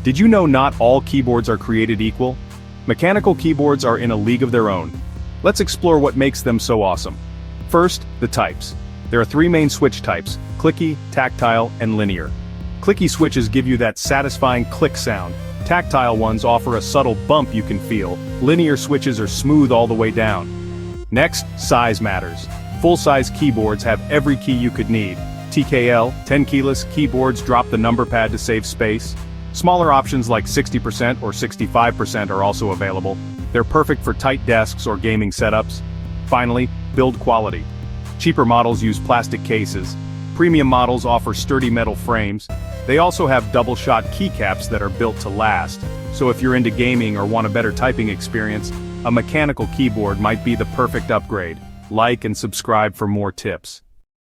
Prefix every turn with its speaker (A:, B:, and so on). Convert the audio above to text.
A: Did you know not all keyboards are created equal? Mechanical keyboards are in a league of their own. Let's explore what makes them so awesome. First, the types. There are three main switch types: clicky, tactile, and linear. Clicky switches give you that satisfying click sound. Tactile ones offer a subtle bump you can feel. Linear switches are smooth all the way down. Next, size matters. Full-size keyboards have every key you could need. TKL, 10-keyless keyboards drop the number pad to save space. Smaller options like 60% or 65% are also available. They're perfect for tight desks or gaming setups. Finally, build quality. Cheaper models use plastic cases. Premium models offer sturdy metal frames. They also have double-shot keycaps that are built to last. So if you're into gaming or want a better typing experience, a mechanical keyboard might be the perfect upgrade. Like and subscribe for more tips.